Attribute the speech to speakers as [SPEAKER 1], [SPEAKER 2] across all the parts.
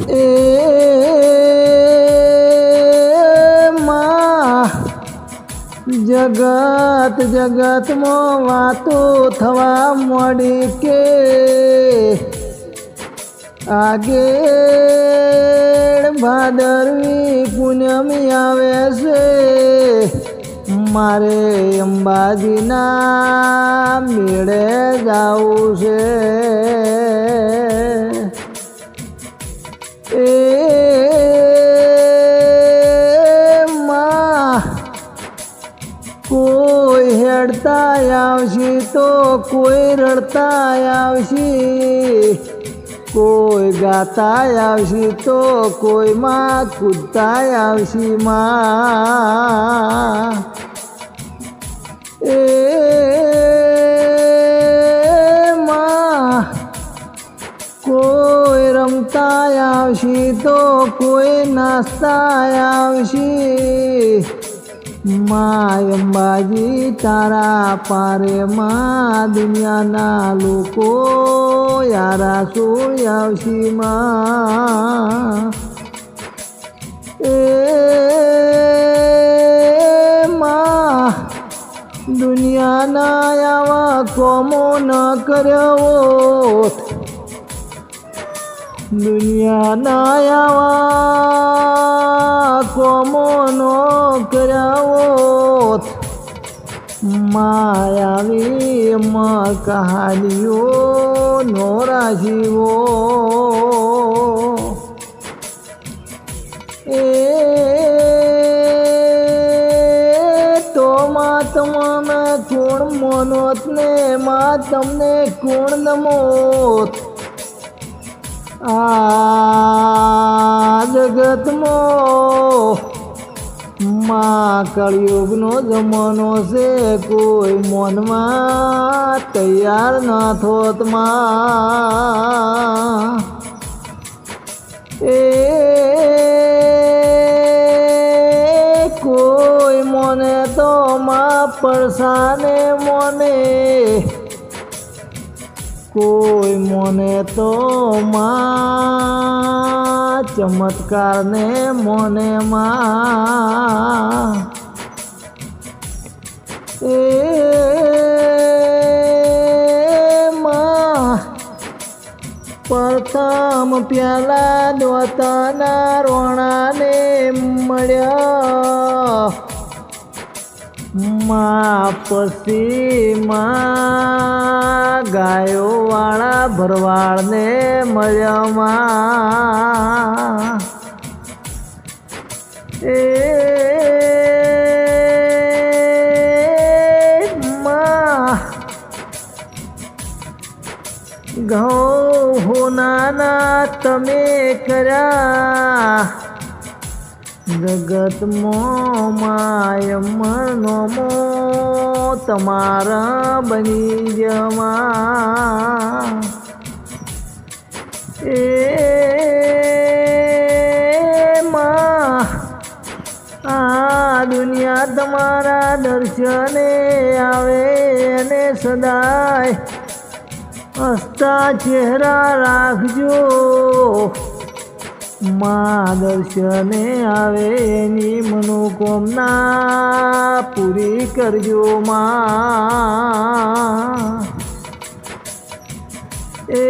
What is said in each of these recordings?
[SPEAKER 1] એ માં જગત જગતમાં વાતો થવા મળી કે આગેળ ભાદરવી પૂનમી આવે છે મારે અંબાજીના મેળે જાવું છે એ માં કોઈ હેડતા આવશે તો કોઈ રડતા આવશે કોઈ ગાતા આવશે તો કોઈ માં કૂદતા આવશે માં એ માં કોઈ રમતા આવશે તો કોઈ નાચતા આવશે માં અંબાજી તારા પારે માં દુનિયાના લોકો યારા સોઈ આવશે માં એ માં દુનિયાના આવા કોમો ન કર્યો દુનિયાના આવા કોમો ન કર્યા માયાવી માં કહાનીઓ નો રાજીવો એ તો માં તમને કોણ મોનોત ને માં તમને કોણ નમોત આ જગતમાં માં કળિયુગનો જમાનો છે કોઈ મોનમાં તૈયાર ના થોત માં એ કોઈ મોને તો માં પરસાને મોને કોઈ મોને તો માં ચમત્કાર ને મોને માં એ માં પ્રથમ પ્યાલા દોતાના રોણાને મળ્યા માં પછી માં ગાયો વાળા ભરવાડને મળ્યા માં એ માં ઘઉં હોનાના તમે કર્યા જગતમાં માય મનોમો તમારા બની જમા એ માં આ દુનિયા તમારા દર્શને આવે અને સદાય હસતા ચહેરા રાખજો માં દર્શને આવે એની મનોકામના પૂરી કરજો માં એ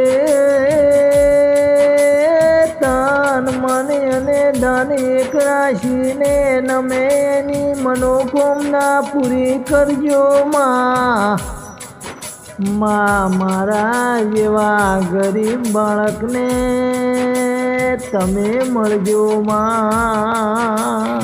[SPEAKER 1] તન મન અને ધન એક રાશિને નમે એની મનોકામના પૂરી કરજો માં મારા જેવા ગરીબ બાળકને તમે મળજો માં।